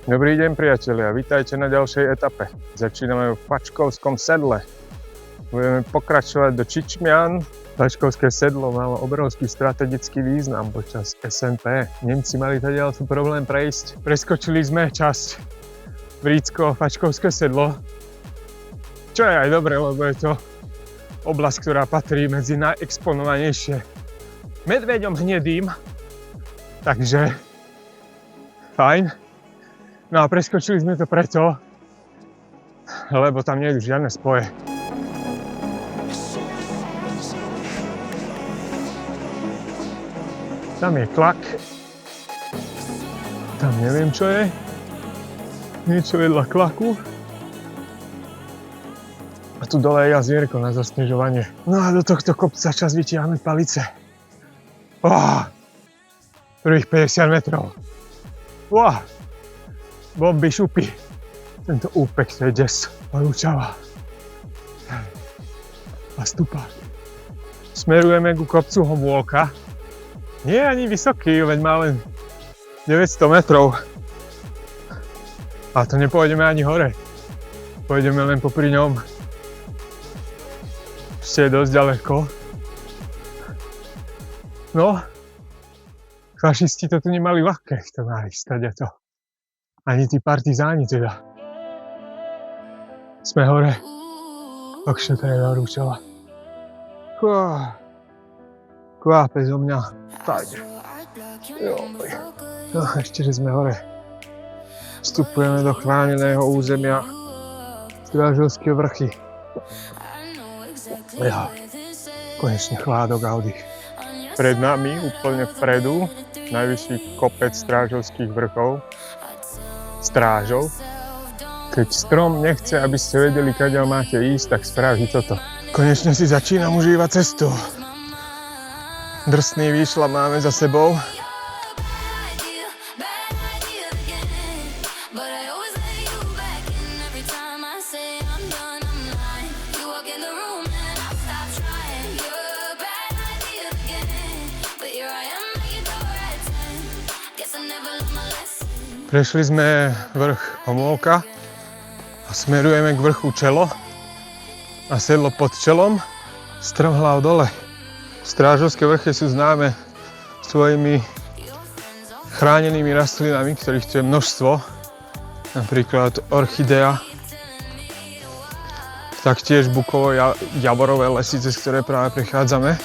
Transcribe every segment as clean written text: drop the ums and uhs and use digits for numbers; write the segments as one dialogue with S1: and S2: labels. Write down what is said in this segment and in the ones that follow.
S1: Dobrý deň priatelia, vítajte na ďalšej etape. Začíname v Fačkovskom sedle. Budeme pokračovať do Čičmian. Fačkovské sedlo malo obrovský strategický význam počas SNP. Nemci mali tady ale problém prejsť. Preskočili sme časť Vrícko-Fačkovské sedlo. Čo je aj dobre, lebo je to oblasť, ktorá patrí medzi najexponovanejšie medveďom hnedým. Takže fajn. No a preskočili sme to preto, lebo tam nie sú žiadne spoje. Tam je klak. Tam neviem čo je. Niečo vedľa klaku. A tu dole je jazierko na zasnežovanie. No a do tohto kopca čas vytiahnuť palice. Prvých 50 metrov. Bomby, šupy. Tento úpek, to je des. Horúčava. A stúpa. Smerujeme ku kopcu Homôlka. Nie je ani vysoký, veď má len 900 metrov. A to nepôjdeme ani hore. Pôjdeme len popri ňom. Ešte je dosť ďaleko. No, fašisti to tu nemali ľahké, to nájsť, to. Ani tí partizáni teda. Sme hore. Akšne to je horúčava. Kvápe zo mňa. Tak. No, ešte, že sme hore. Vstupujeme do chráneného územia Strážovské vrchy. Konečne chládok a oddych. Pred nami, úplne vpredu, najvyšší kopec Strážovských vrchov. Strážov. Keď strom nechce, aby ste vedeli, kadiaľ máte ísť, tak spraví toto. Konečne si začínam užívať cestu. Drsný výšľap máme za sebou. Prešli sme vrch Homôlka a smerujeme k vrchu Čelo a sedlo pod Čelom, strmhlav dole. Strážovské vrchy sú známe svojimi chránenými rastlinami, ktorých tu je množstvo, napríklad orchidea, taktiež bukovo-javorové lesy, cez ktoré práve prechádzame.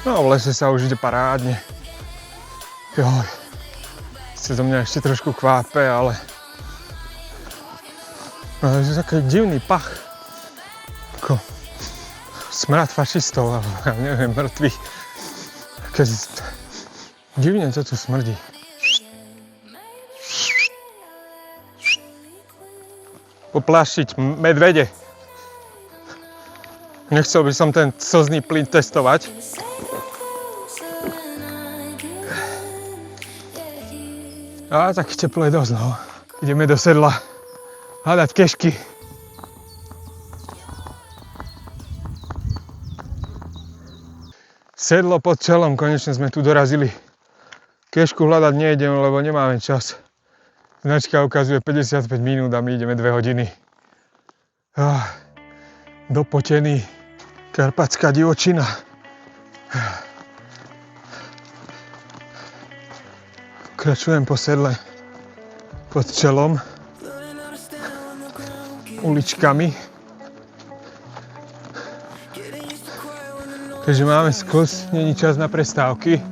S1: No v lese sa už ide parádne. Joj, sa do mňa ešte trošku kvápe, ale je to taký divný pach. Ako smrad fašistov, alebo ja neviem, mŕtvych. Keď divne to tu smrdí. Popláštiť medvede. Nechcel by som ten slzný plyn testovať. A tak teplo je dosť, no. Ideme do sedla hľadať kešky. Sedlo pod Čelom, konečne sme tu dorazili. Kešku hľadať nejdeme, lebo nemáme čas. Značka ukazuje 55 minút a my ideme 2 hodiny. Dopotený, karpatská divočina. Kračujem po sedle pod Čelom, uličkami. Keďže máme sklz, není čas na prestávky.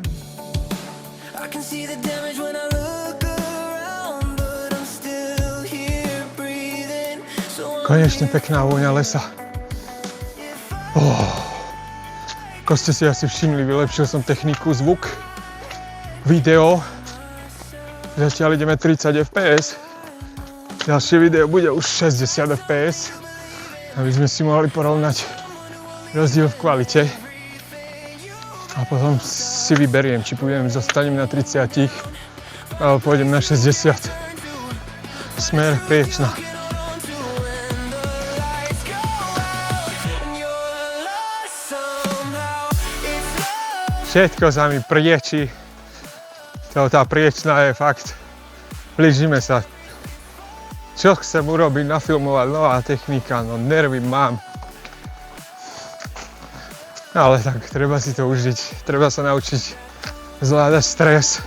S1: Konečne pekná vôňa lesa. Ako ste si asi všimli, vylepšil som techniku, zvuk, video. Zatiaľ ideme 30 fps. Ďalšie video bude už 60 fps. Aby sme si mohli porovnať rozdiel v kvalite. A potom si vyberiem, či zostanem na 30, alebo pôjdem na 60. Smer Priečna. Všetko sa mi prieči. Tá Priečna je fakt. Blížime sa. Čo chcem urobiť, nafilmovať, nová technika, no nervy mám. Ale tak, treba si to užiť. Treba sa naučiť zvládať stres,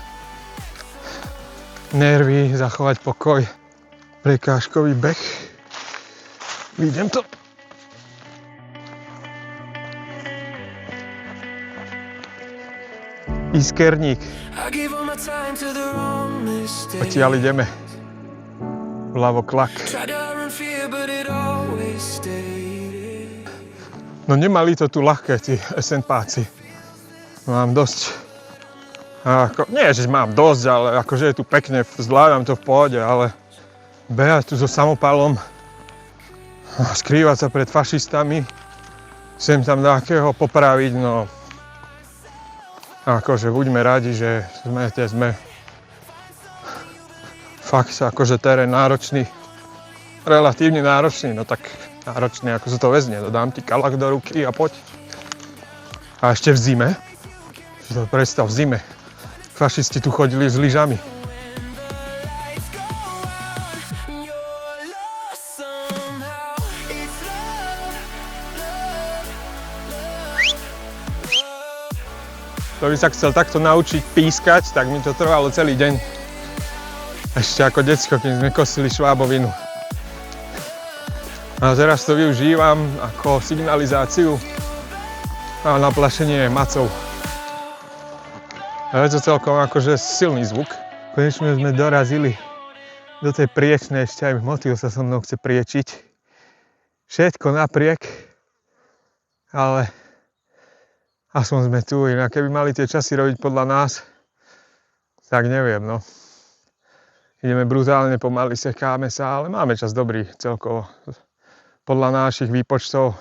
S1: nervy, zachovať pokoj. Prekážkový beh. Vidím to. Iskerník. Odtiaľ ideme. Vľavo klak. No nemali to tu ľahké, tí SNPáci. Mám dosť. Nie, že mám dosť, ale akože je tu pekne, zvládam to v pohode, ale behať tu so samopalom, skrývať sa pred fašistami, sem tam nejakého popraviť, no akože buďme radi, že sme fakt akože terén náročný, relatívne náročný, no tak náročný, ako sa to vezne, dám ti kalach do ruky a poď. A ešte v zime, si to predstav, v zime, fašisti tu chodili s lyžami. To by sa chcel takto naučiť pískať, tak mi to trvalo celý deň. Ešte ako decko, keď sme kosili švábovinu. A teraz to využívam ako signalizáciu a naplašenie macov. A je to celkom akože silný zvuk. Konečne sme dorazili do tej Priečnej, ešte aj motýl sa so mnou chce priečiť. Všetko napriek, ale aspoň sme tu, inak keby mali tie časy robiť podľa nás, tak neviem, no. Ideme brutálne pomaly, sekáme sa, ale máme čas dobrý celkovo. Podľa našich výpočtov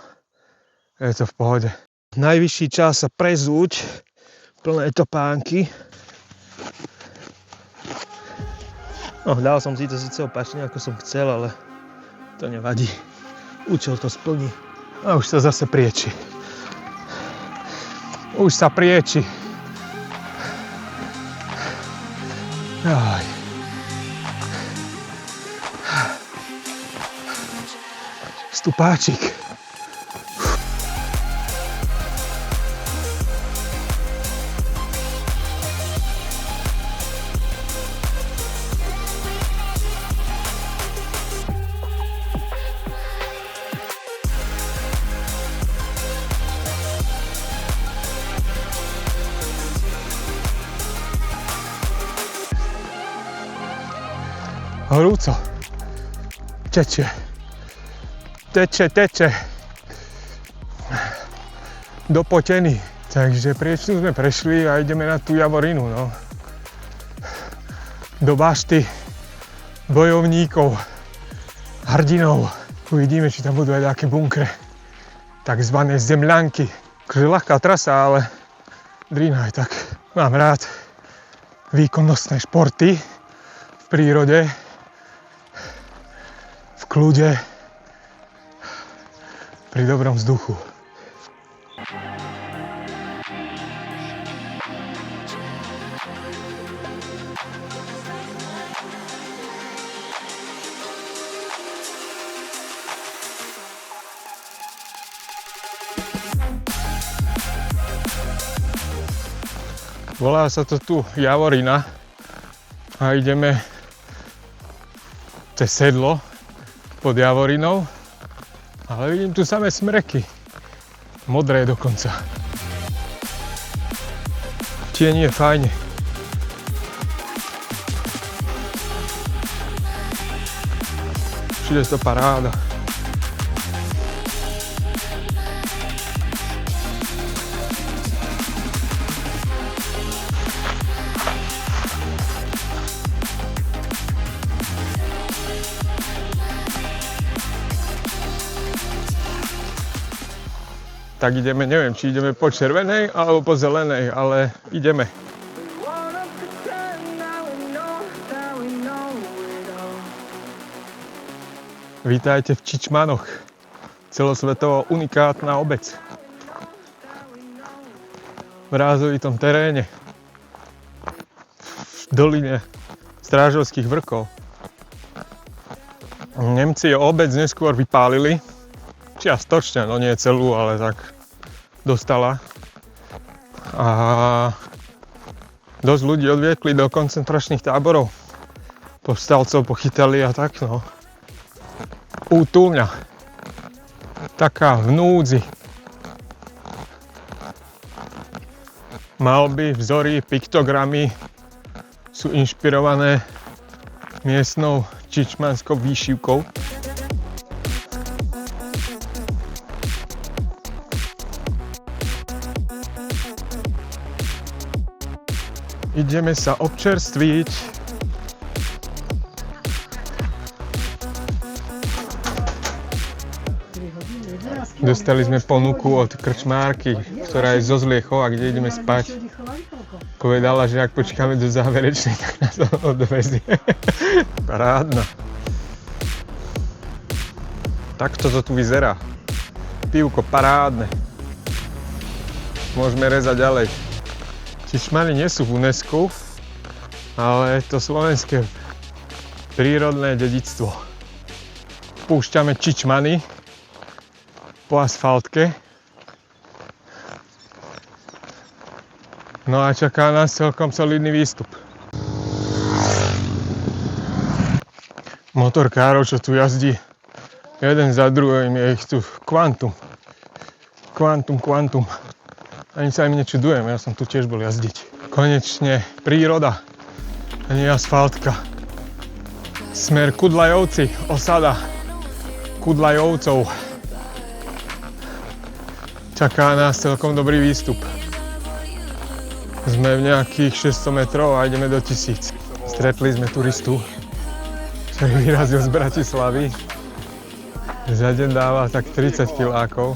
S1: je to v pohode. Najvyšší čas sa prezúť, plné topánky. No, dal som si to síce opačne, ako som chcel, ale to nevadí. Účel to splní. A už sa zase prieči. Už sa prieči. Aj. Stupáčik. Horúco. Teče. Dopotený. Takže Priečnu sme prešli a ideme na tú Javorinu, no. Do bašty bojovníkov, hrdinov. Uvidíme, či tam budú aj také bunkre. Takzvané zemľanky. Takže ľahká trasa, ale drina aj tak. Mám rád výkonnostné športy v prírode, v kľude, pri dobrom vzduchu. Volá sa to tu Javorina a ideme cez sedlo pod Javorinou. Ale vidím tu samé smreky. Modré dokonca. Tieni je fajne. Všude je to paráda. tak ideme, neviem, či ideme po červenej alebo po zelenej, ale ideme. Vítajte v Čičmanoch, celosvetovo unikátna obec. V rázovitom teréne, v doline Strážovských vrchov. Nemci obec neskôr vypálili, čiastočne, no nie celú, ale tak dostala. A dosť ľudí odviekli do koncentračných táborov. Povstalcov pochytali a tak, no. Útulňa. Taká v núdzi. Malby, vzory, piktogramy sú inšpirované miestnou čičmanskou výšivkou. Ideme sa občerstviť. Dostali sme ponuku od krčmárky, ktorá je zo Zliechov a kde ideme spať. Povedala, že ak počkáme do záverečnej, tak nás odvezie. Parádna. Takto to tu vyzerá. Pivko parádne. Môžeme rezať ďalej. Čičmany nie sú v UNESCO, ale to slovenské prírodné dedičstvo. Púšťame Čičmany po asfaltke. No a čaká nás celkom solidný výstup. Motorkárov, čo tu jazdí, jeden za druhým, je ich tu kvantum. Ani sa im nečudujem, ja som tu tiež bol jazdiť. Konečne príroda, a nie asfaltka. Smer Kudlajovci, osada Kudlajovcov. Čaká nás celkom dobrý výstup. Sme v nejakých 600 metrov a ideme do 1000. Stretli sme turistu, ktorý vyrazil z Bratislavy. Za deň dáva tak 30 kilákov.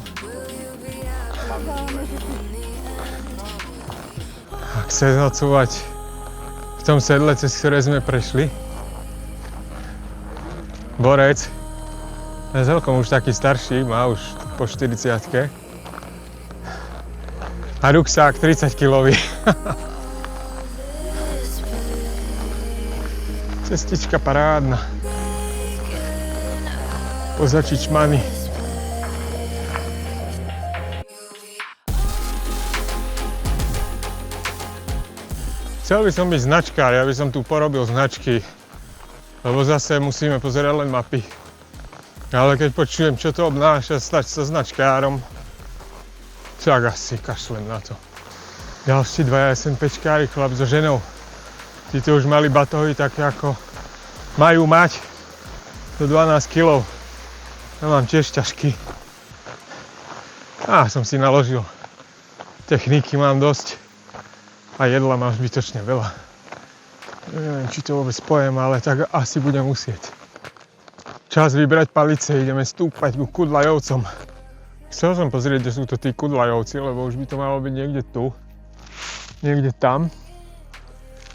S1: A chce nocovať v tom sedle, cez ktoré sme prešli. Borec, je celkom už taký starší, má už po 40-ke. A ruksák 30-kilový. Cestička parádna. Poza Čičmany. Chcel by som byť značkár, ja by som tu porobil značky. Lebo zase musíme pozerať len mapy. Ale keď počujem, čo to obnáša stať sa značkárom, tak asi kašlem na to. Ďalší dvaja SNPčkári, chlap so ženou. Títo už mali batohy také ako majú mať do 12 kg. Ja mám tiež ťažký. Som si naložil. Techniky mám dosť. A jedla mám zbytočne veľa. Neviem, či to vôbec pojem, ale tak asi budem musieť. Čas vybrať palice, ideme stúpať ku Kudlajovcom. Chcel som pozrieť, kde sú to tí Kudlajovci, lebo už by to malo byť niekde tu. Niekde tam.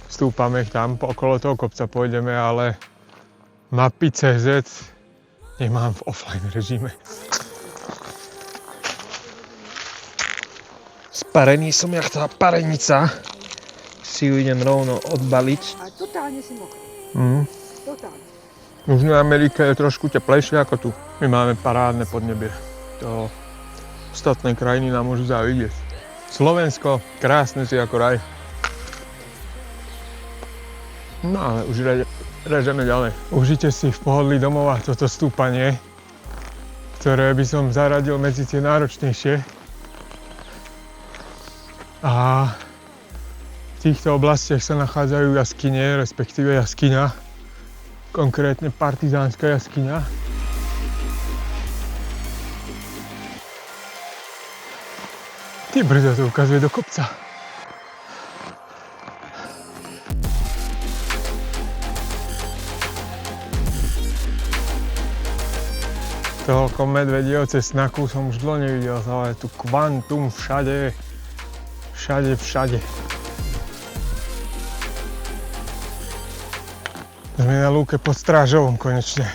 S1: Stúpame tam, okolo toho kopca pôjdeme, ale mapy CZ nemám v offline režime. Sparený som jak tá parenica. Si ju idem rovno odbaliť.
S2: A totálne si mokrý. Totálne.
S1: V Južnej Amerike je trošku teplejšie ako tu. My máme parádne podnebie. To ostatné krajiny nám môžu závidieť. Slovensko, krásne si ako raj. No ale už režeme ďalej. Užite si v pohodlí domova toto stúpanie, ktoré by som zaradil medzi tie náročnejšie. A v týchto oblastiach sa nachádzajú jaskyne, respektíve jaskyňa, konkrétne partizánska jaskyňa. Ty brzo to ukazuje do kopca. Toho medvedieho cesnaku som už dlho nevidel, ale tu kvantum všade. Všade. Sme na lúke pod Strážovom konečne.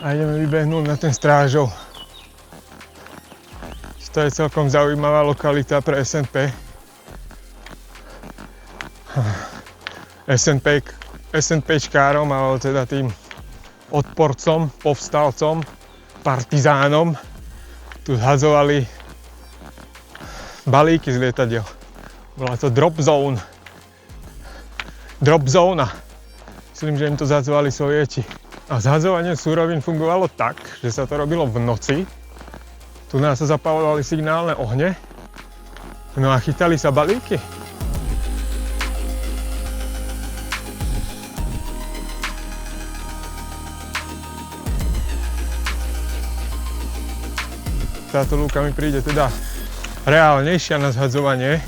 S1: A ideme vybehnúť na ten Strážov. To je celkom zaujímavá lokalita pre SNP. SNPčkárom, alebo teda tým odporcom, povstalcom, partizánom. Tu zhadzovali balíky z lietadiel. Bola to drop zone. Drop zóna. Myslím, že im to zhadzovali Sovieti. A zhadzovanie surovín fungovalo tak, že sa to robilo v noci. Tu nás sa zapálovali signálne ohne. No a chytali sa balíky. Táto lúka mi príde teda reálnejšia na zhadzovanie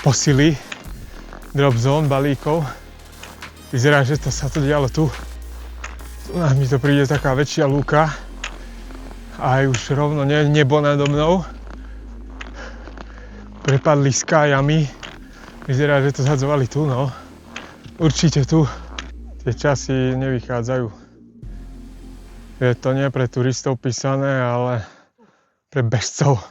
S1: posily drop zone balíkov. Vyzerá, že to sa to dialo tu. Tu mi to príde taká väčšia lúka. Aj už rovno nebo nado mnou. Prepadli skájami. Vyzerá, že to zhadzovali tu, no. Určite tu. Tie časy nevychádzajú. Je to nie pre turistov písané, ale pre bežcov.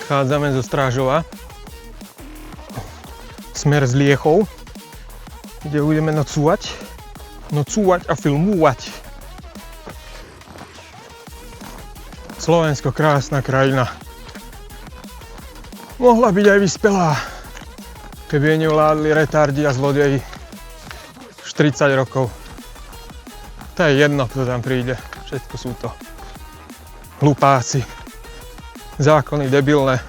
S1: Chádzame zo Strážova smer z Liechov, kde budeme nocúvať a filmovať. Slovensko, krásna krajina. Mohla byť aj vyspelá, keby jej nevládli retardi a zlodeji už 30 rokov. To je jedno, kto tam príde, všetko sú to hlupáci. Zákony debilné,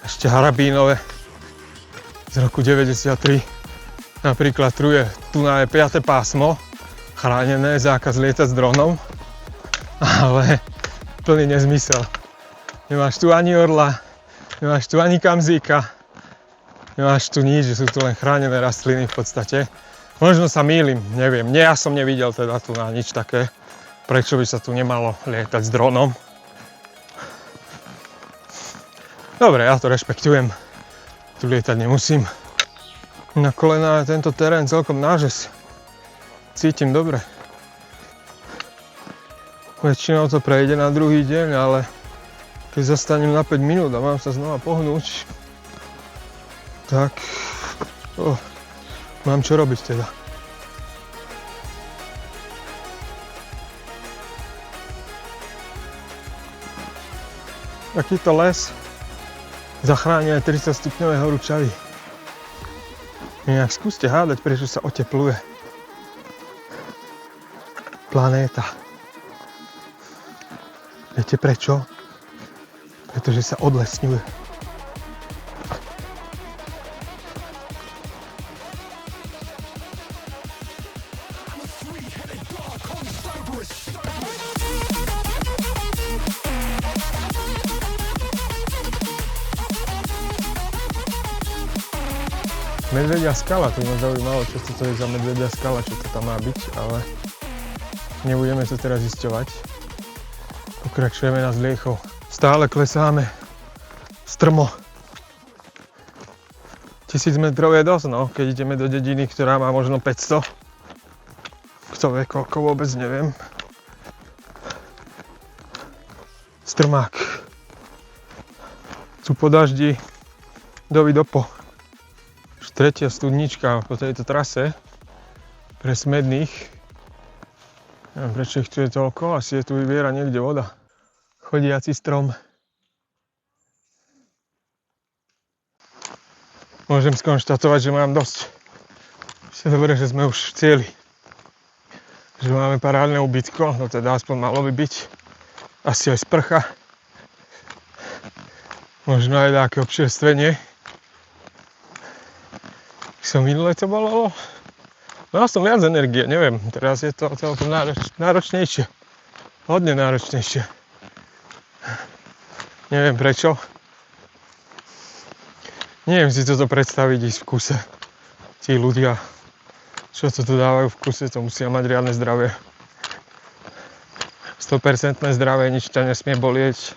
S1: ešte Harabínové z roku 93. Napríklad tu je 5. pásmo, chránené, zákaz lietať s dronom, ale plný nezmysel. Nemáš tu ani orla, nemáš tu ani kamzíka, nemáš tu nič, že sú tu len chránené rastliny v podstate. Možno sa mýlim, neviem, ja som nevidel teda tu na nič také, prečo by sa tu nemalo lietať s dronom. Dobre, ja to rešpektujem. Tu lietať nemusím. Na kolená je tento terén celkom nážes. Cítim dobre. Väčšinou to prejde na druhý deň, ale keď zastanem na 5 minút a mám sa znova pohnúť, tak mám čo robiť teda. Takýto les zachránia 30 stupňové horúčavy. Inak skúste hádať, prečo sa otepluje planéta. Viete prečo? Pretože sa odlesňuje. Medvedia skala, to ma zaujímalo, čo to je za medvedia skala, čo to tam má byť, ale nebudeme to teraz zisťovať. Pokračujeme na Liechov. Stále klesáme strmo. 1000 metrov je dosť, no, keď ideme do dediny, ktorá má možno 500. Kto vie koľko, vôbec neviem. Strmák. Sú po daždi dopo. Tretia studnička po tejto trase pre smedných. Neviem, prečo ich tu je toľko, asi je tu vyviera niekde voda. Chodiaci strom. Môžem skonštatovať, že mám dosť. Je dobre, že sme už v cieli. Že máme parádne ubytko, no teda aspoň malo by byť. Asi aj sprcha. Možno aj také občerstvenie. Som minule to bolo. Mal som viac energie, neviem. Teraz je to celkom náročnejšie. Hodne náročnejšie. Neviem prečo. Neviem si toto predstaviť ísť v kuse. Tí ľudia, čo to tu dávajú v kuse, to musia mať riadne zdravie. 100% zdravie, nič ťa nesmie bolieť.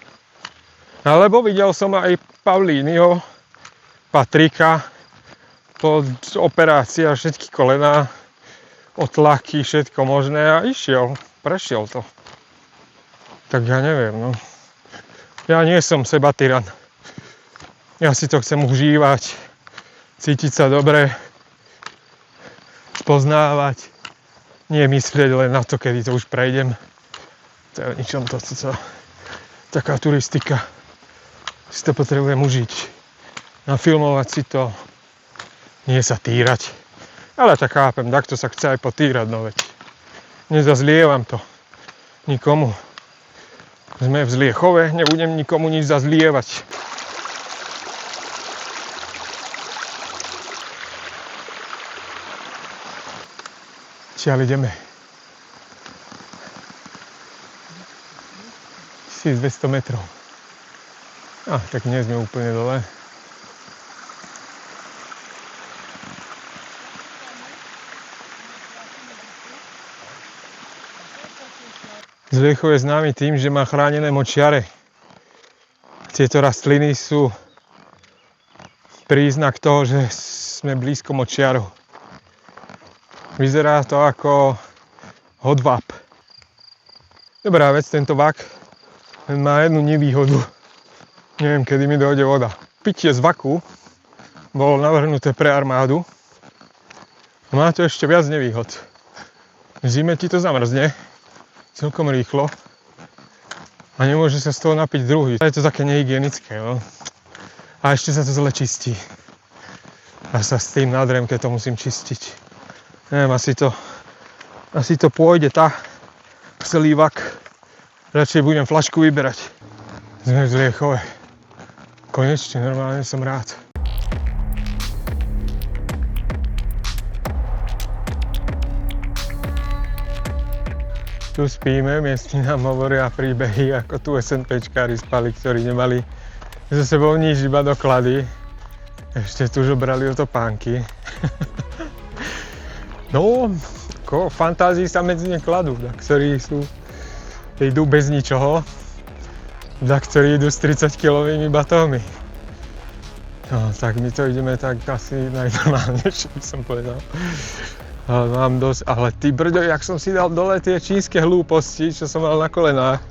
S1: Alebo videl som aj Paulínyho, Patrika, po operácii a všetky kolená, otlaky, všetko možné a išiel, prešiel to. Tak ja neviem, no. Ja nie som seba tyran. Ja si to chcem užívať, cítiť sa dobre, spoznávať, nie myslieť len na to, kedy to už prejdem. To je o ničom to, taká turistika. Si to potrebujem užiť, nafilmovať si to, nie sa týrať. Ale tak chápem, takto sa chce aj potýrať, no veď. Nezazlievam to nikomu. Sme v Zliechove, nebudem nikomu nič zazlievať. Čiaľ ideme. 1200 metrov. Tak nie sme úplne dole. Zliechov je známy tým, že má chránené močiare. Tieto rastliny sú príznak toho, že sme blízko močiarov. Vyzerá to ako hodváb. Dobrá vec, tento vak má jednu nevýhodu. Neviem, kedy mi dojde voda. Pitie z vaku bolo navrhnuté pre armádu. Má to ešte viac nevýhod. V zime ti to zamrzne celkom rýchlo a nemôže sa z toho napiť druhý. Je to také nehygienické, no. A ešte sa to zle čistí. A sa s tým nádrem, keď to musím čistiť. Neviem, asi to pôjde celý vak. Radšej budem fľašku vyberať. Sme v Zliechove. Konečne, normálne som rád. Tu spíme, miestni nám hovoria príbehy, ako tu SNPčkári spali, ktorí nemali so sebou nič, iba doklady. Ešte tu žobrali o topánky. No, ako fantázii sa medzi ne kladú, ktorí idú bez ničoho, ktorí idú s 30-kilovými batómi. No, tak my to ideme tak asi najnormálnejšie, by som povedal. Ale mám dosť, ale ty brďo, jak som si dal dole tie čínske hlúposti, čo som mal na kolenách.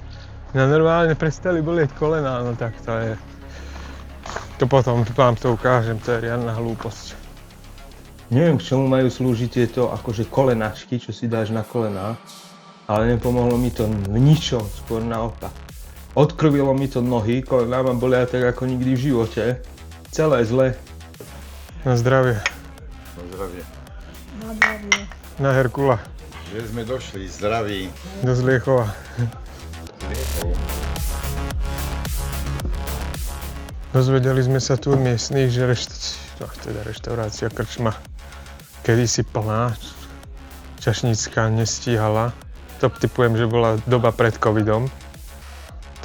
S1: Mňa normálne prestali bolieť kolená, no tak to je. To potom vám to ukážem, to je riadna hlúposť. Neviem, k čomu majú slúžiť tieto akože kolenačky, čo si dáš na kolená, ale nepomohlo mi to v ničom, skôr naopak. Odkrvilo mi to nohy, kolená ma bolia tak ako nikdy v živote. Celé zle. Na zdravie.
S3: Na zdravie.
S2: Na zdravie.
S1: Na Herkula.
S3: Že sme došli zdraví.
S1: Do Zliechova. Dozvedeli sme sa tu od miestnych, že reštaurácia krčma kedysi plná, čašnícka nestíhala. To typujem, že bola doba pred covidom.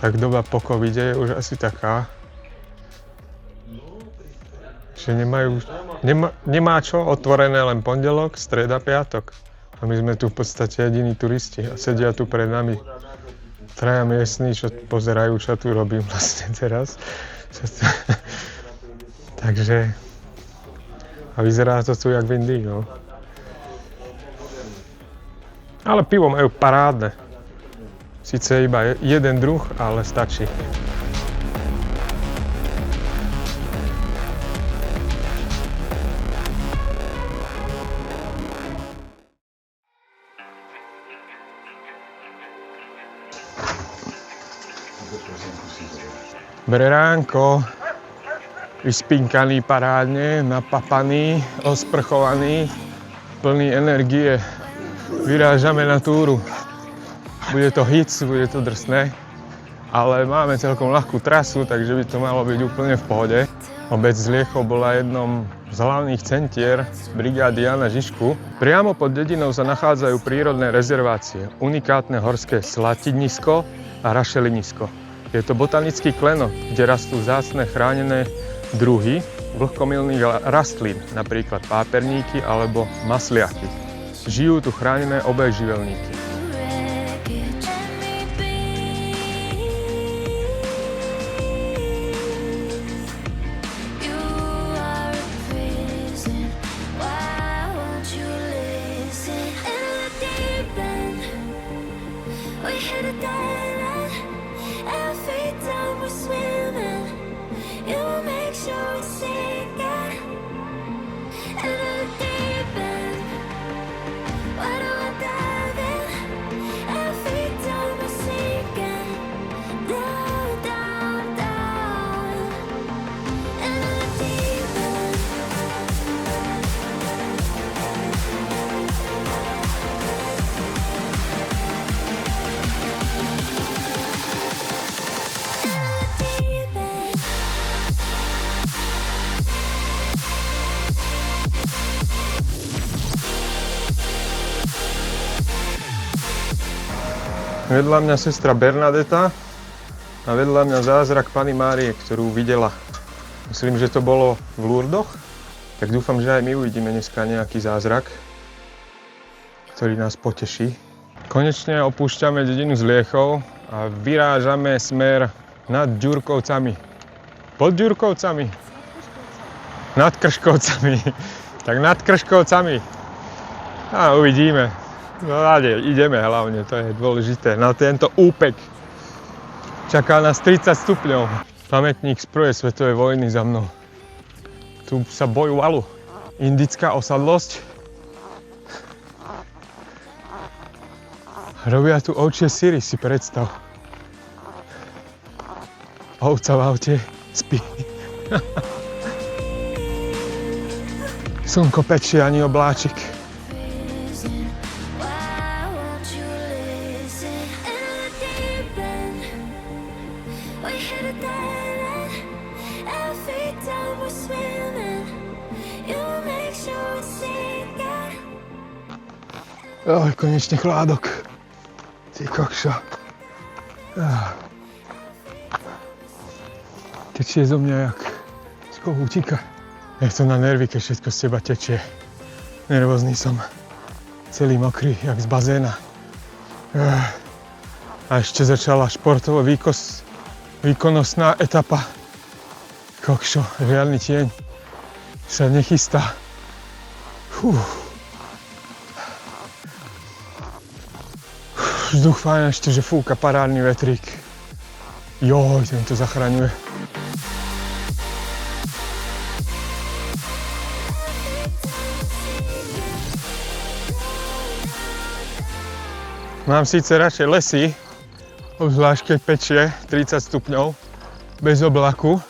S1: Tak doba po covide je už asi taká, že nemá čo, otvorené len pondelok, streda, piatok. A my sme tu v podstate jediní turisti a sedia tu pred nami traja miestni, čo pozerajú, čo tu robím vlastne teraz. Takže a vyzerá to tu jak v Indii, no. Ale pivo majú parádne. Sice iba jeden druh, ale stačí. Beránko, vyspinkaný parádne, napapaný, osprchovaný, plný energie. Vyrážame na túru. Bude to hic, bude to drsné, ale máme celkom ľahkú trasu, takže by to malo byť úplne v pohode. Obec Zliechov bola jednom z hlavných centier brigády Jana Žižku. Priamo pod dedinou sa nachádzajú prírodné rezervácie, unikátne horské Slatinisko a Rašelinisko. Je to botanický klenot, kde rastú vzácne chránené druhy vlhkomilných rastlín, napríklad páperníky alebo masliaky. Žijú tu chránené obojživelníky. Vedľa mňa sestra Bernadeta a vedľa mňa zázrak Panny Márie, ktorú videla. Myslím, že to bolo v Lurdoch, tak dúfam, že aj my uvidíme dneska nejaký zázrak, ktorý nás poteší. Konečne opúšťame dedinu Zliechov a vyrážame smer nad Ďurkovcami. Pod Ďurkovcami? Nad Krškovcami. Tak nad Krškovcami. A uvidíme. No ideme hlavne, to je dôležité. Na tento úpek čaká nás 30 stupňov. Pamätník z prvej svetovej vojny za mnou. Tu sa bojovalo. Indická osadlosť. Robia tu ovčie syry, si predstav. Ovca v aute spí. Slnko pečie, ani obláčik. Oj, konečne chládok. Ty kokšo. Tečie zo mňa jak z kohútika. Je to na nervy, keď všetko z teba tečie. Nervózny som. Celý mokrý, jak z bazéna. A ešte začala športovo výkonnostná etapa. Kokšo, žiadny tieň sa nechystá. Vzduch fajn, ešte, že fúka parádny vetrík. Joj, ten to zachraňuje. Mám síce radšej lesy, obzvlášť keď pečie 30 stupňov, bez oblaku,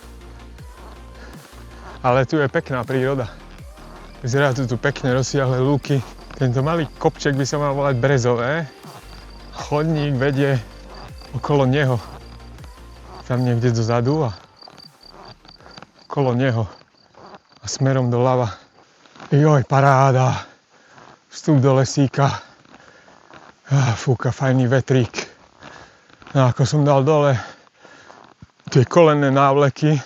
S1: ale tu je pekná príroda. Vyzerá tu pekne rozsiahle lúky. Tento malý kopček by sa mal volať Brezové. Chodník vedie okolo neho, tam niekde dozadu a okolo neho a smerom doľava. Joj, paráda, vstup do lesíka, fúka fajný vetrík. No ako som dal dole tie kolenné návleky,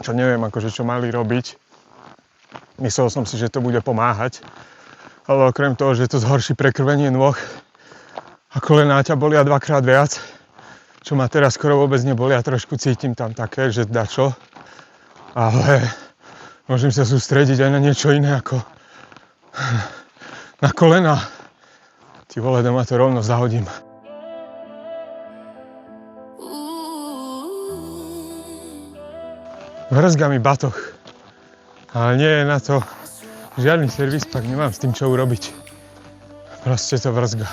S1: čo neviem akože čo mali robiť, myslel som si, že to bude pomáhať, ale okrem toho, že to zhorší prekrvenie nôh, a kolená ťa bolia dvakrát viac, čo ma teraz skoro vôbec nebolia, trošku cítim tam také, že dačo, ale môžem sa sústrediť aj na niečo iné ako na kolená. Ty vole, doma to rovno zahodím. Vrzga mi batoh, ale nie je na to žiadny servis, tak nemám s tým čo urobiť. Proste to vrzga.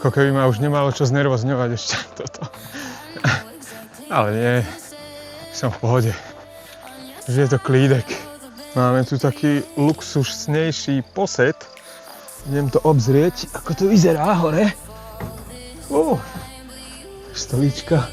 S1: Ako keby ma už nemalo čo znervozňovať ešte toto. Ale nie, som v pohode. Že je to klídek. Máme tu taký luxusnejší posed. Idem to obzrieť, ako to vyzerá hore. Stolička.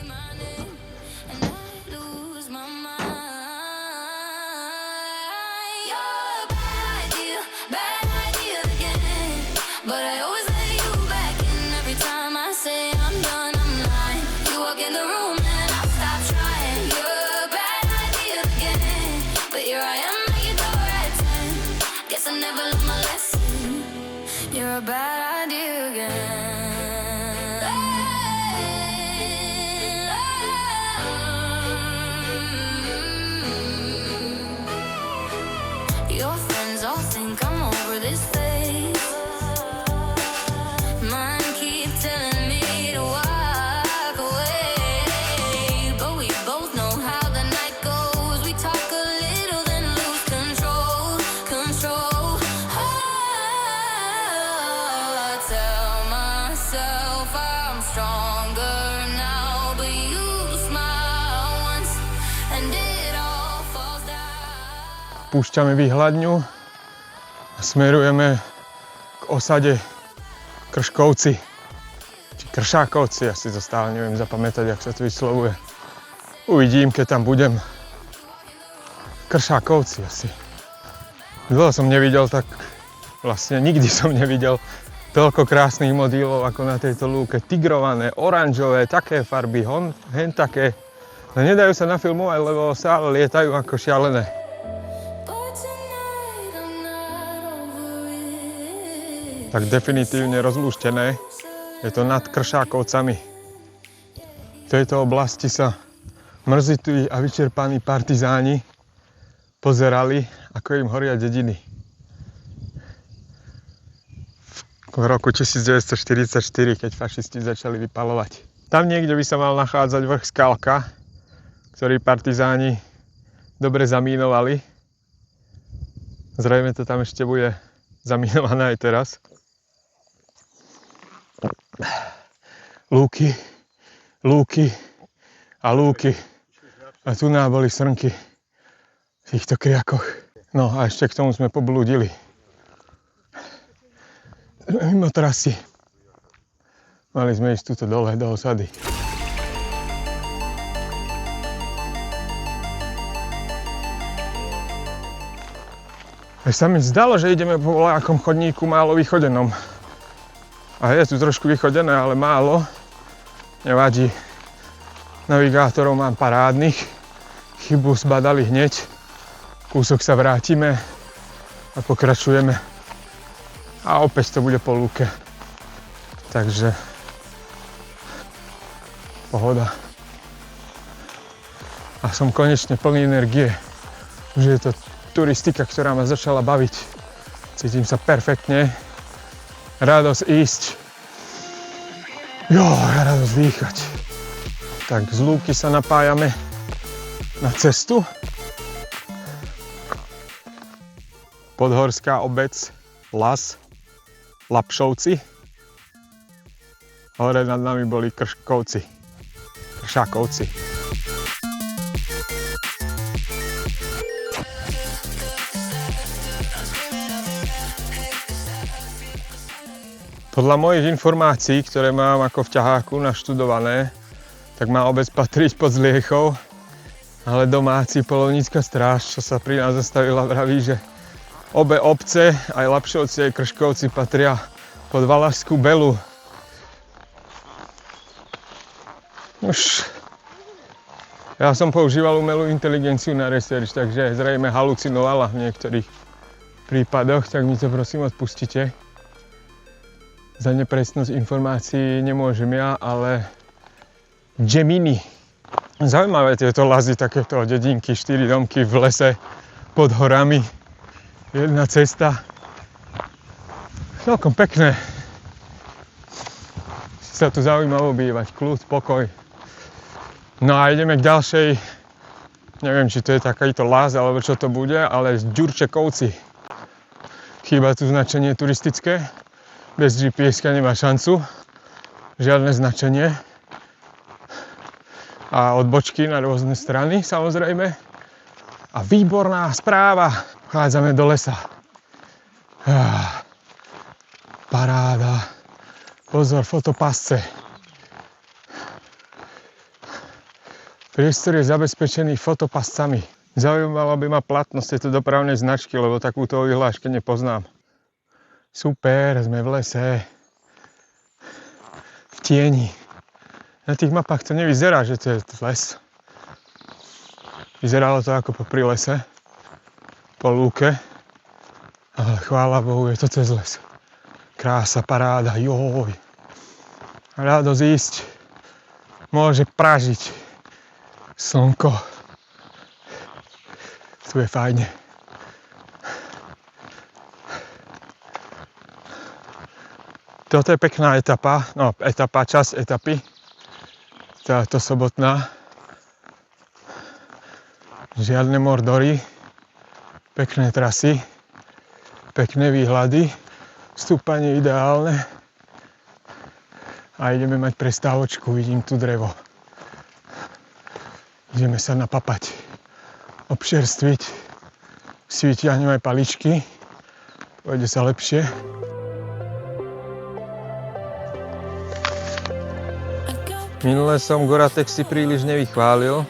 S4: You're a bad idea again. Your friends all think I'm over this phase. Mine keep telling me to walk away, but we both know how the night goes. We talk a little, then lose control. I tell myself I'm stronger now, but you smile once and it all falls down.
S1: Púšťame výhľadňu a smerujeme k osade Krškovci. Či Kršákovci, ja si to stále neviem zapamätať, jak sa to vyslovuje. Uvidím, keď tam budem. Kršákovci asi. Dlho som nevidel, tak vlastne nikdy som nevidel toľko krásnych modílov ako na tejto lúke. Tigrované, oranžové, také farby, hen také. No nedajú sa nafilmovať, lebo stále lietajú ako šialené. Tak definitívne rozlúštené. Je to nad Kršákovcami. V tejto oblasti sa mrzití a vyčerpaní partizáni pozerali, ako im horia dediny. V roku 1944, keď fašisti začali vypaľovať. Tam niekde by sa mal nachádzať vrch Skalka, ktorý partizáni dobre zamínovali. Zrejme to tam ešte bude zamínované aj teraz. Lúky, lúky a lúky. A tu nám boli srnky v týchto kriakoch. No a ešte k tomu sme poblúdili. Mimo trasy. Mali sme ísť tuto dole do osady. Až sa mi zdalo, že ideme po voľakom chodníku málo vychodenom. A je tu trošku vychodené, ale málo. Nevadí. Navigátorov mám parádnych. Chybu zbadali hneď. Kúsok sa vrátime a pokračujeme. A opäť to bude po lúke. Takže pohoda. A som konečne plný energie. Už je to turistika, ktorá ma začala baviť. Cítim sa perfektne. Radosť ísť. Radosť dýchať. Tak z lúky sa napájame na cestu. Podhorská obec, Las, Lapšovci. Hore nad nami boli Krškovci, Kršákovci. Podľa mojich informácií, ktoré mám ako v ťaháku naštudované, tak má obec patriť pod Zliechov, ale domáci poľovnícka stráž, čo sa pri nás zastavila, vraví, že obe obce, aj Lapšovci, aj Krškovci, patria pod Valašskú Belu. Už ja som používal umelú inteligenciu na research, takže zrejme halucinovala v niektorých prípadoch, tak mi to prosím odpustite. Za nepresnosť informácií nemôžem ja, ale Gemini. Zaujímavé tieto lazy, takéto dedinky, 4 domky v lese, pod horami. Jedna cesta. Celkom pekné. Sa tu zaujímavo bývať, kľud, pokoj. No a ideme k ďalšej, neviem, či to je takýto las, alebo čo to bude, ale Ďurčekovci. Chýba tu značenie turistické. Bez GPS-ka nemá šancu. žiadne značenie. A odbočky na rôzne strany, samozrejme. A výborná správa, vchádzame do lesa. Paráda. Pozor, fotopasce. Priestor je zabezpečený fotopascami. Zaujímalo by ma platnosť tejto dopravnej značky, lebo takúto vyhlášku nepoznám. Super, sme v lese. V tieni. Na tých mapách to nevyzerá, že to je les. Vyzeralo to ako pri lese. Po lúke. Ale chvála Bohu, je to cez les. Krása, paráda, joj. Radosť ísť. Môže pražiť. Slnko. Tu je fajne. Toto je pekná etapa, časť etapy. Táto sobotná. Žiadne mordory. Pekné trasy. Pekné výhľady. Stúpanie ideálne. A ideme mať prestávočku, vidím tu drevo. Ideme sa napapať, občerstviť, si vytiahnem aj paličky, pôjde sa lepšie. Minule som Gore-Texy príliš nevychválil,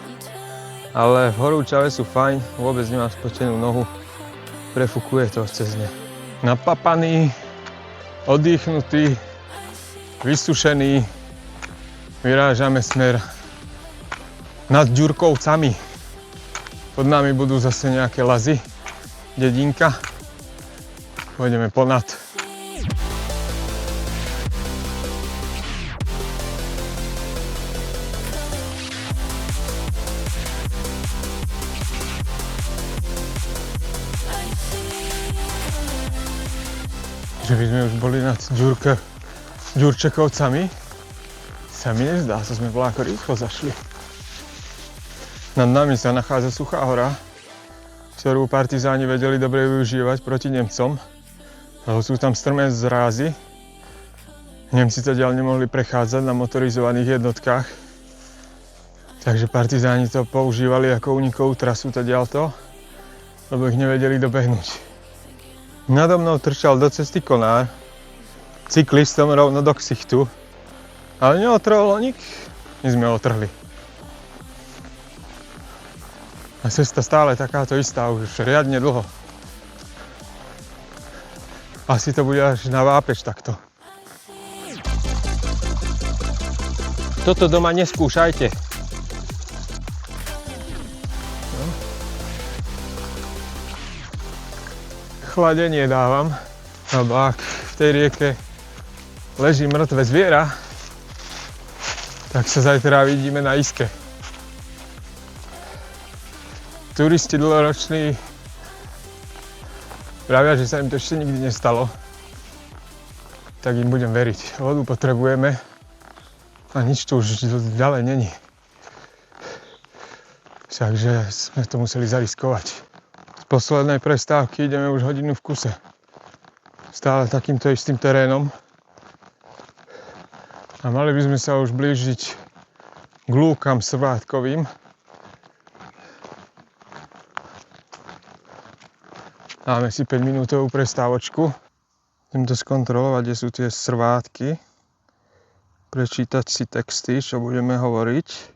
S1: ale v horúčave sú fajn, vôbec nemám spočenú nohu, prefukuje to cez ne. Napapaný, oddychnutý, vysušený, vyrážame smer nad Ďurkovcami. Pod nami budú zase nejaké lazy, dedinka. Pôjdeme ponad. Že by sme už boli nad Ďurčekovcami, sa mi nezdá, to sme vláko rýchlo zašli. Nad nami sa nachádza Suchá hora, ktorú partizáni vedeli dobre využívať proti Nemcom, lebo sú tam strmé zrázy. Nemci to ďalej nemohli prechádzať na motorizovaných jednotkách, takže partizáni to používali ako únikovú trasu ďalto, lebo ich nevedeli dobehnúť. Nado mnou trčal do cesty konár, cyklistom rovno do ksichtu, ale neotrhol nik, my sme otrhli. A cesta stále takáto istá, už riadne dlho. Asi to bude až na Vápeč takto. Toto doma neskúšajte. No. Chladenie dávam, lebo ak v tej rieke leží mŕtve zviera, tak sa zajtra vidíme na iske. Turisti dlhoroční pravia, že sa im to ešte nikdy nestalo, tak im budem veriť. Vodu potrebujeme a nič tu už ďalej není. Takže sme to museli zariskovať. Z poslednej prestávky ideme už hodinu v kuse. Stále takýmto istým terénom. A mali by sme sa už blížiť k lúkam srvátkovým. Dáme si 5-minútovú prestávočku. Idem to skontrolovať, kde sú tie srvátky. Prečítať si texty, čo budeme hovoriť.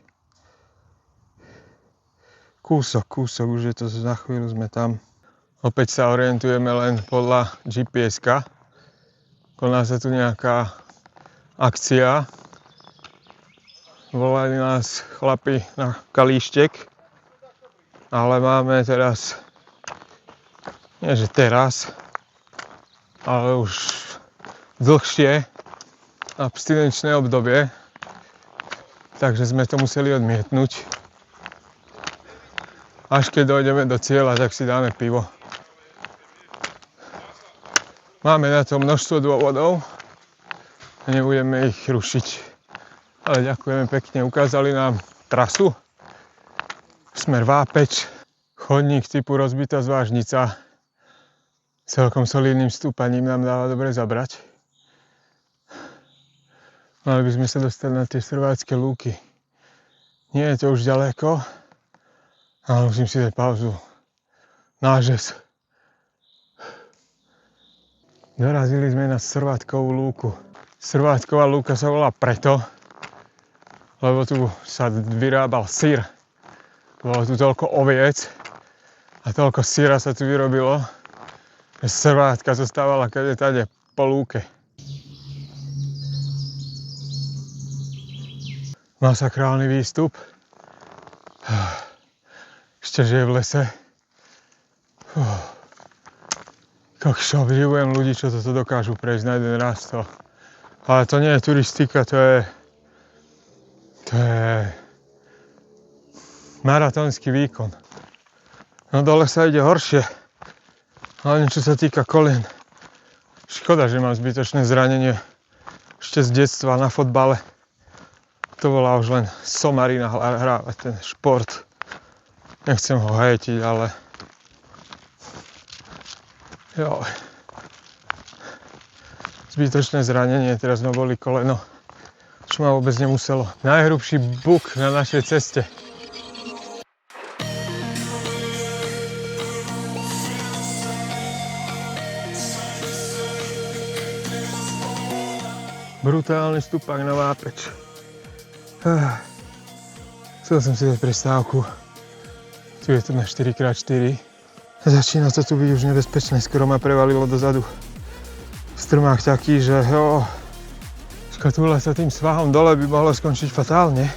S1: Kúsok, už je to, za chvíľu sme tam. Opäť sa orientujeme len podľa GPS-ka. Koná sa tu nejaká akcia. Volali nás chlapi na kalíštek. Ale máme teraz, nie že teraz, ale už dlhšie abstinenčné obdobie, takže sme to museli odmietnúť. Až keď dojdeme do cieľa, tak si dáme pivo. Máme na to množstvo dôvodov a nebudeme ich rušiť. Ale ďakujeme pekne, ukázali nám trasu. Smer Vápeč, chodník typu rozbitá zvážnica. Celkom solidným stúpaním nám dáva dobre zabrať. Mali by sme sa dostať na tie Srvácké lúky. Nie je to už ďaleko, ale musím si dať pauzu. Nážes. Dorazili sme na Srvátkovú lúku. Srvátková lúka sa volá preto, lebo tu sa vyrábal syr. Bolo tu toľko oviec a toľko syra sa tu vyrobilo, že Srvátka zostávala kade-tade po lúke. Masakrálny výstup. Ešte žije v lese. Kokšo, obdivujem ľudí, čo toto dokážu prejsť na jeden raz to. Ale to nie je turistika, to je maratónsky výkon. No dole sa ide horšie, hlavne čo sa týka kolien. Škoda, že mám zbytočné zranenie ešte z detstva na fotbale. To bola už len somarina hrávať ten šport. Nechcem ho hejtiť, ale jo. Zbytočné zranenie, teraz ma boli koleno, čo ma vôbec nemuselo. Najhrubší buk na našej ceste. Brutálny stupak na Vápeč. Chcel som si dať prestávku. Tu je to na 4x4. Začína to tu byť už nebezpečné, skoro ma prevalilo dozadu. Strmák taký, že škatula sa tým svahom dole by mohlo skončiť fatálne.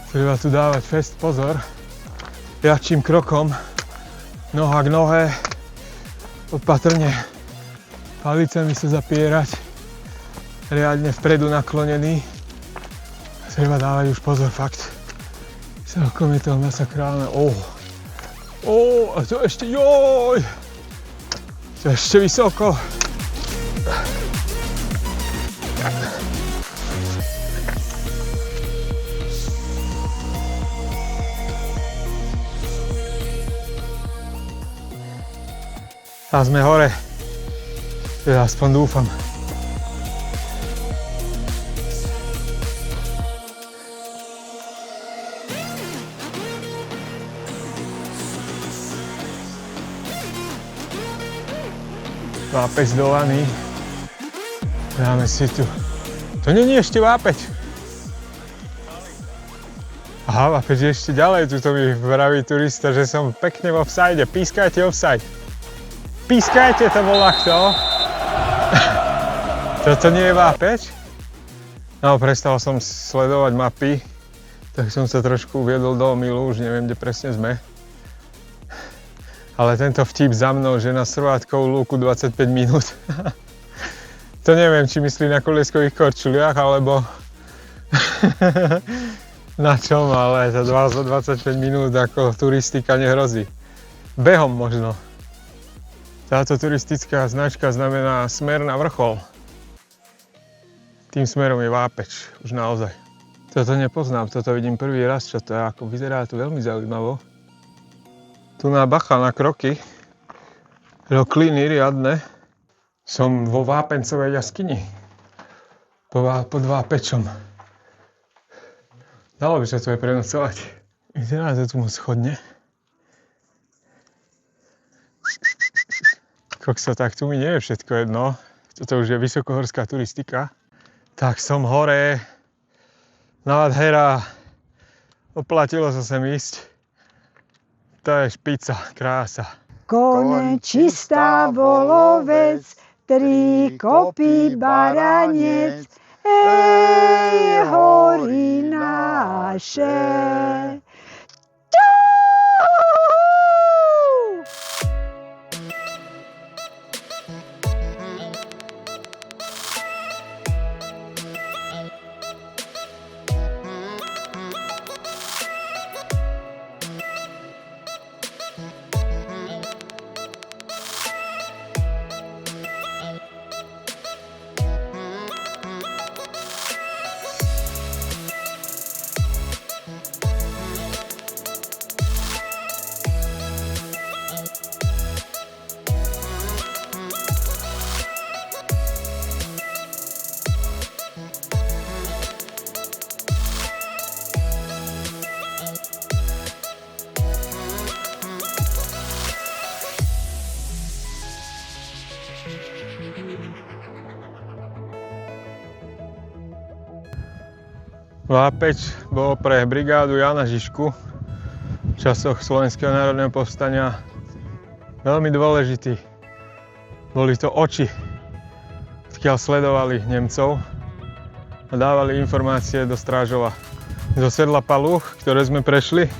S1: Treba tu dávať fest pozor. Jačím krokom, noha k nohe, opatrne palicami sa zapierať, riadne vpredu naklonený. Treba dávať už pozor, fakt. Celkom je to masakrálne. A to ešte, joj! To ešte vysoko. A sme hore. Ja aspoň dúfam. Vápeč dolaný. Dáme si tu. To nie je ešte Vápeč. Aha, Vápeč je ešte ďalej. Tuto mi vraví turista, že som pekne v offside. Pískajte offside. Pískajte, to bola kto? Toto nie je Vápeč? No, prestal som sledovať mapy, tak som sa trošku uviedol do omylu, už neviem, kde presne sme. Ale tento vtip za mnou, že na Srvátkovú lúku 25 minút. To neviem, či myslí na kolieskových korčuliach, alebo na čom, ale za 25 minút ako turistika nehrozí. Behom možno. Táto turistická značka znamená smer na vrchol. Tým smerom je Vápeč, už naozaj. Toto nepoznám, toto vidím prvý raz, čo to je, ako vyzerá to veľmi zaujímavo. Tu na bacha na kroky, rokliny riadne. Som vo Vápencovej jaskyni, pod Vápečom. Dalo by sa tu aj prenocovať. Vyzerá to tu moc schodne. Kokso, tak tu mi nie je všetko jedno. Toto už je vysokohorská turistika. Tak som hore. Nádhera. Oplatilo sa sem ísť. To je špica, krása.
S2: Kone čistá volovec, 3 kopy baranec, hory naše.
S1: Vápeč bol pre brigádu Jána Žižku v časoch Slovenského národného povstania veľmi dôležitý. Boli to oči, odkiaľ sledovali Nemcov a dávali informácie do Strážova. Zo sedla Paluch, ktoré sme prešli,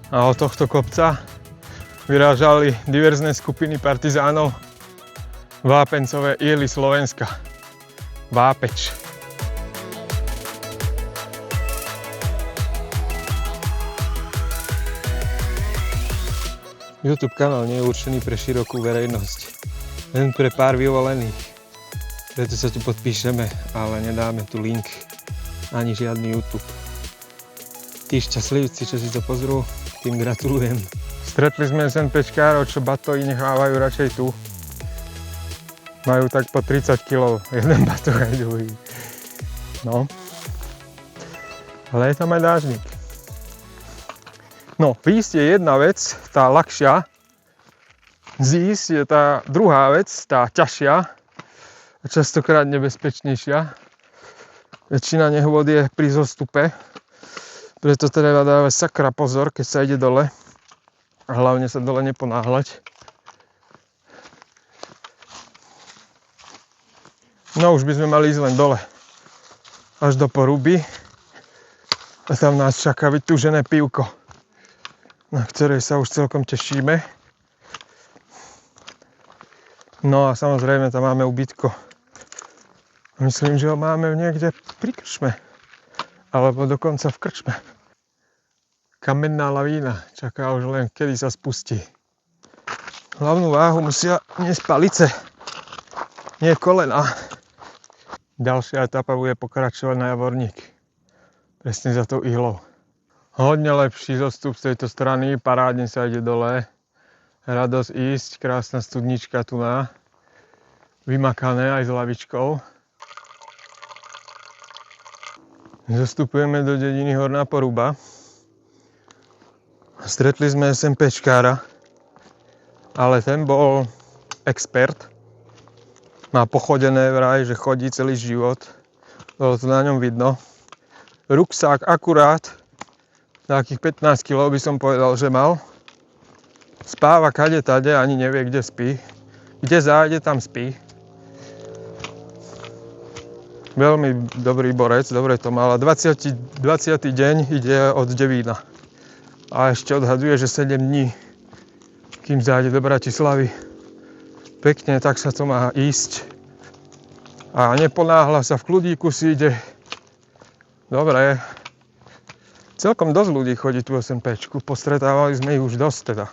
S1: a od tohto kopca vyrážali diverzné skupiny partizánov vápencové jely Slovenska. Vápeč. YouTube kanál nie je určený pre širokú verejnosť, len pre pár vyvolených. Preto sa tu podpíšeme, ale nedáme tu link ani žiadny YouTube. Tí šťastlivci, čo si to pozrú, tým gratulujem. Stretli sme SNPčkárov, čo batohy nechávajú radšej tu. Majú tak po 30 kg, jeden batoh aj druhý. No. Ale je tam aj dážnik. No, výjsť je jedna vec, tá ľahšia. Zísť je tá druhá vec, tá ťažšia a častokrát nebezpečnejšia. Väčšina nehôd je pri zostupe, preto treba dávať sakra pozor, keď sa ide dole. A hlavne sa dole neponáhľať. No, už by sme mali ísť len dole. Až do Poruby. A tam nás čaká vytúžené pivko, na ktorej sa už celkom tešíme. No a samozrejme tam máme ubytko. Myslím, že ho máme niekde pri krčme. Alebo dokonca v krčme. Kamenná lavína čaká už len, kedy sa spustí. Hlavnú váhu musia niesť palice, nie kolena. Ďalšia etapa bude pokračovať na Javorník. Presne za tou ihlou. Hodne lepší zostup z tejto strany, parádne sa ide dole. Radosť ísť, krásna studnička tu na. Vymakané aj s lavičkou. Zostupujeme do dediny Horná Poruba. Stretli sme SNPčkára, ale ten bol expert. Má pochodené vraj, že chodí celý život. Bolo to na ňom vidno. Ruksák akurát takých 15 kg by som povedal, že mal. Spáva kade tade, ani nevie, kde spí. Kde zájde, tam spí. Veľmi dobrý borec, dobre to mal. 20. deň ide od Devína. A ešte odhaduje, že 7 dní, kým zájde do Bratislavy. Pekne, tak sa to má ísť. A neponáhla sa, v kľudíku si ide. Dobre. Celkom dosť ľudí chodí tu SNPčku, postretávali sme ich už dosť teda.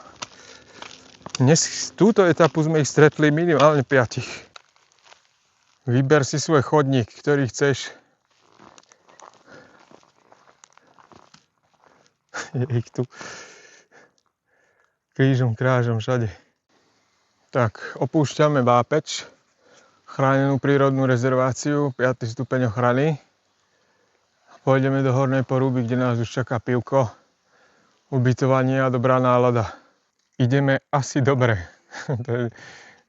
S1: Dnes túto etapu sme ich stretli minimálne 5. Vyber si svoj chodník, ktorý chceš. Je ich tu krížom, krážom všade. Tak, opúšťame Vápeč, chránenú prírodnú rezerváciu, 5. stupeň ochrany. Pôjdeme do Hornej Poruby, kde nás už čaká pivko, ubytovanie a dobrá nálada. Ideme asi dobre. To je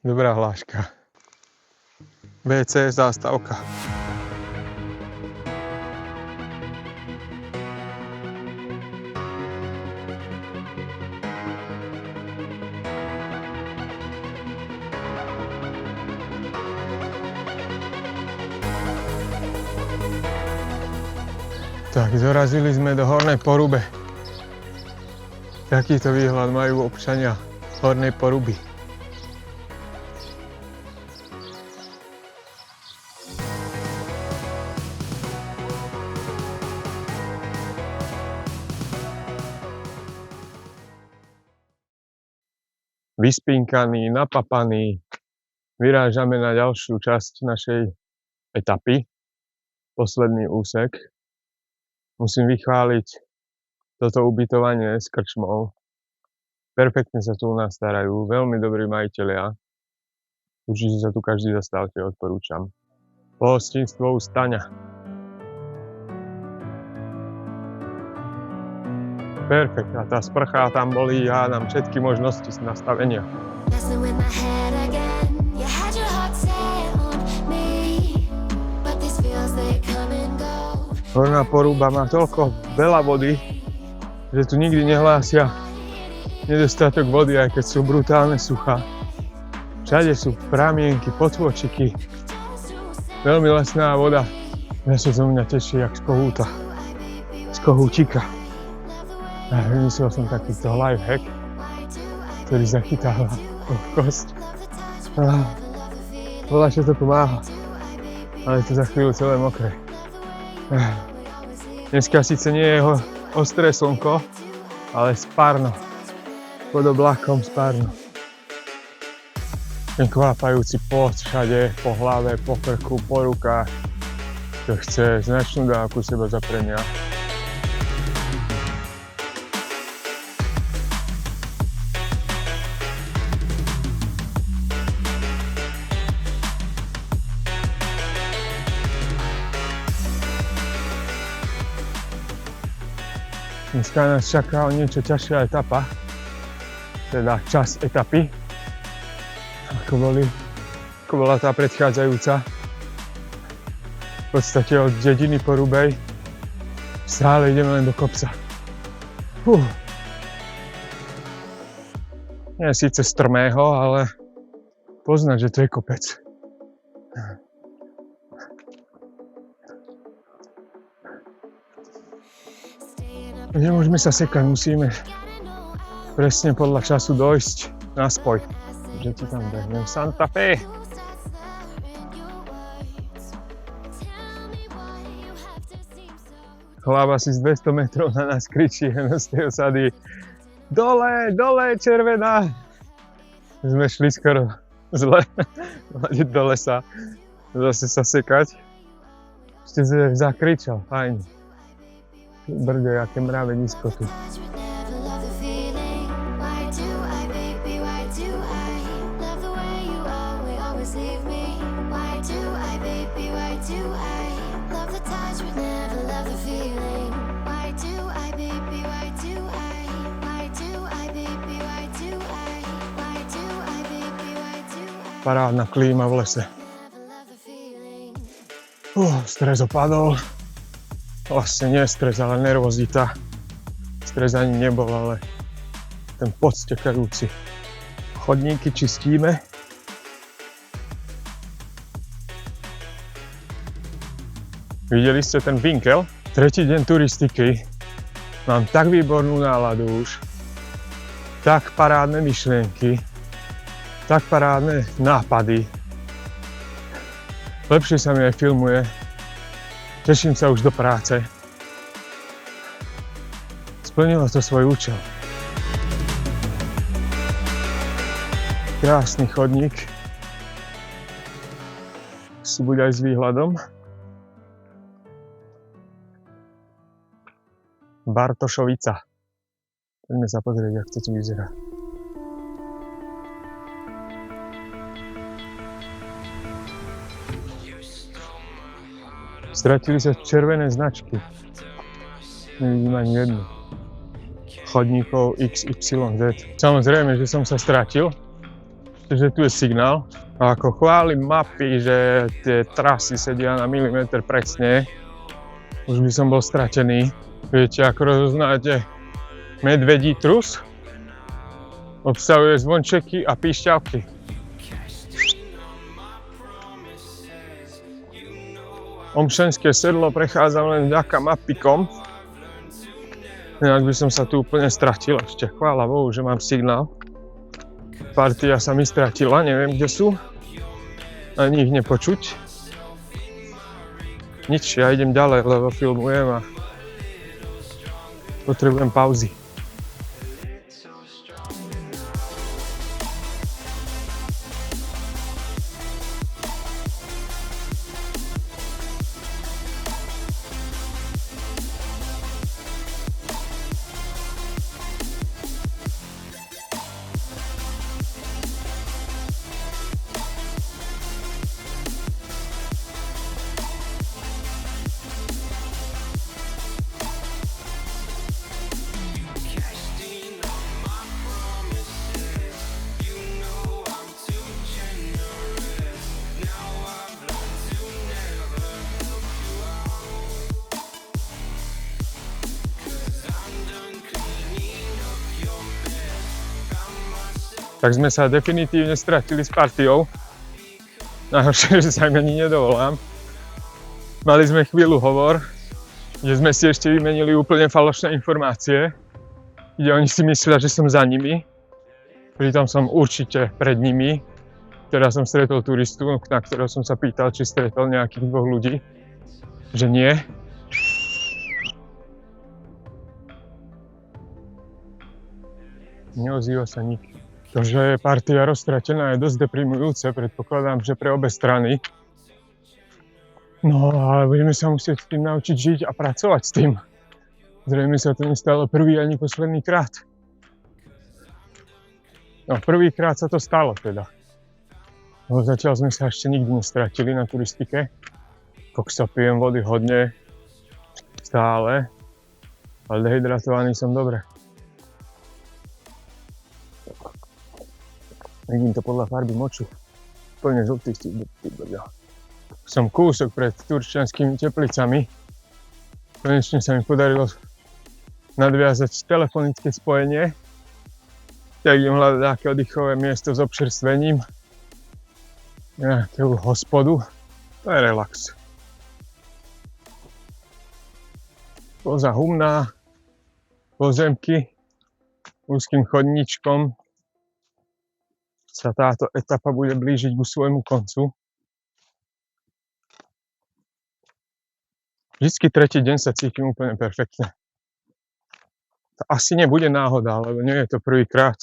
S1: dobrá hláška. WC zástavka. Tak, dorazili sme do Hornej Porube. Takýto výhľad majú občania Hornej Poruby. Vyspinkaní, napapaní, vyrážame na ďalšiu časť našej etapy, posledný úsek. Musím vychváliť toto ubytovanie s krčmou. Perfektne sa tu u nás starajú, veľmi dobrí majitelia. Určite sa tu každý zastavte, odporúčam. Pohostinstvo u Staňa. Perfekt, a tá sprcha tam boli, ja dám všetky možnosti nastavenia. Horná porúba má toľko veľa vody, že tu nikdy nehlásia nedostatok vody, aj keď sú brutálne suchá. Všade sú pramienky, potôčiky, veľmi lesná voda. Ja sa zo mňa teší jak z kohúta, z kohútika. A vymyslel som takýto life hack, ktorý zachytáva kosť. Volá, že to pomáha, ale je to za chvíľu celé mokré. Dneska síce nie je ostré slnko, ale spárno. Pod oblakom spárno. Ten kvapajúci pot všade, po hlave, po krku, po rukách. To chce značnú dávku seba zaprenia. Dneska nás čaká o niečo ťažšia etapa, teda časť etapy, ako bola tá predchádzajúca. V podstate od dediny Porúbej stále ideme len do kopca. Nie je síce strmého, ale poznať, že to je kopec. Nemôžeme sa sekať, musíme presne podľa času dojsť na spoj. Že ti tam behnem Santa Fe. Chlap asi z 200 metrov na nás kričí z tej osady: Dole, dole, červená! Sme šli skoro zle, do lesa, zase sa sekať. Ešte zakričal, fajn. Brďo, jaké mravenisko tu. Parádna klíma v lese. Stres opadol. Vlastne nie stres, ale nervozita. Stres ani nebol, ale ten pot stekajúci. Chodníky čistíme. Videli ste ten Winkel? Tretí deň turistiky. Mám tak výbornú náladu už. Tak parádne myšlienky. Tak parádne nápady. Lepšie sa mi aj filmuje. Teším sa už do práce. Splnilo to svoj účel. Krásny chodník. Si buď aj s výhľadom. Bartošovica. Poďme sa pozrieť, jak to tu vyzerá. Stratili sa červené značky. Nevidím ani jednu. Chodníkov XYZ. Samozrejme, že som sa stratil, že tu je signál. A ako chválim mapy, že tie trasy sedia na milimeter presne, už by som bol stratený. Viete, ako rozoznáte medvedí trus? Obsahuje zvončeky a píšťalky. Omšenské sedlo prechádzam len vďaka mapikom. Inak by som sa tu úplne stratil ešte. Chvála Bohu, že mám signál. Partia sa mi stratila, neviem kde sú. Ani ich nepočuť. Nič, ja idem ďalej, lebo filmujem a potrebujem pauzy. tak sme sa definitívne stratili s partiou. Najhoršie, že sa im ani nedovolám. Mali sme chvíľu hovor, kde sme si ešte vymenili úplne falošné informácie, kde oni si myslia, že som za nimi. Pritom som určite pred nimi. Teraz som stretol turistu, na ktorého som sa pýtal, či stretol nejakých 2 ľudí. Že nie. Neozýva sa nik. To, že je partia roztratená, je dosť deprimujúce, predpokladám, že pre obe strany. No, ale budeme sa musieť s tým naučiť žiť a pracovať s tým. Zrejme sa to nestalo prvý ani posledný krát. No, prvýkrát sa to stalo teda. No, zatiaľ sme sa ešte nikdy nestratili na turistike. Kokso, pijem vody hodne, stále, ale dehydratovaný som dobre. Vidím to podľa farby moču. Plne žltý. Som kúsok pred Turčianskými Teplicami. Konečne sa mi podarilo nadviazať telefonické spojenie. Tak idem hľadať nejaké oddychové miesto s občerstvením. Nejakú hospodu. To je relax. Poza humná, pozemky, úzkým chodníčkom sa táto etapa bude blížiť ku svojmu koncu. Vždycky tretí deň sa cítim úplne perfektne. To asi nebude náhoda, lebo nie je to prvýkrát.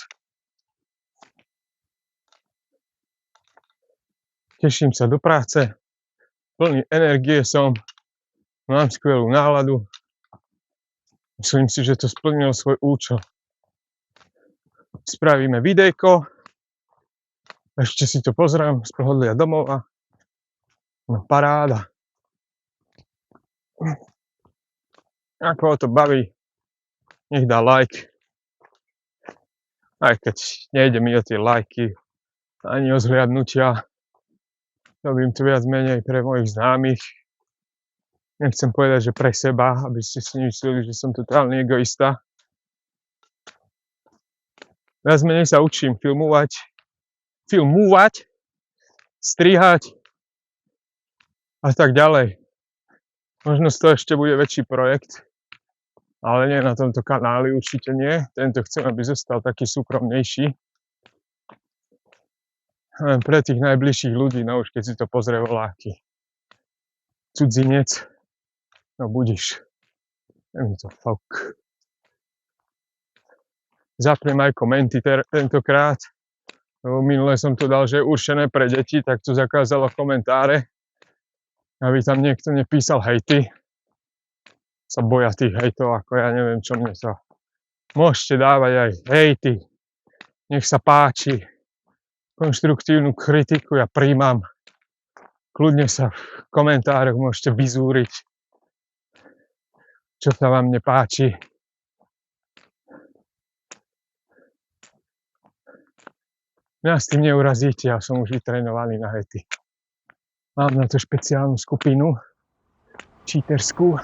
S1: Teším sa do práce, plný energie som, mám skvelú náladu. Myslím si, že to splnilo svoj účel. Spravíme videjko, ešte si to pozriem z pohodlia domova. No paráda. Ako ho to baví, nech dá like. Aj keď nejde mi o tie lajky, ani o zhliadnutia. Robím to viac menej pre mojich známych. Nechcem povedať, že pre seba, aby ste si mysleli, že som totálny egoista. Viac menej sa učím filmovať, strihať a tak ďalej. Možno z toho ešte bude väčší projekt, ale nie na tomto kanáli, určite nie. Tento chcem, aby zostal taký súkromnejší. Len pre tých najbližších ľudí, no už keď si to pozrie voľaký cudzinec, no budiš. Je mi to fuck. Zapnem aj komenty tentokrát. Minule som to dal, že je určené pre deti, tak to zakázalo komentáre, aby tam niekto nepísal hejty. Sa boja tých hejtov, ako ja neviem, čo mne sa. Môžete dávať aj hejty. Nech sa páči. Konštruktívnu kritiku ja príjmam. Kľudne sa v komentároch môžete vyzúriť, čo sa vám nepáči. Mňa s tým neurazíte, ja som už vytrénovaný na hejty. Mám na to špeciálnu skupinu, cheaterskú.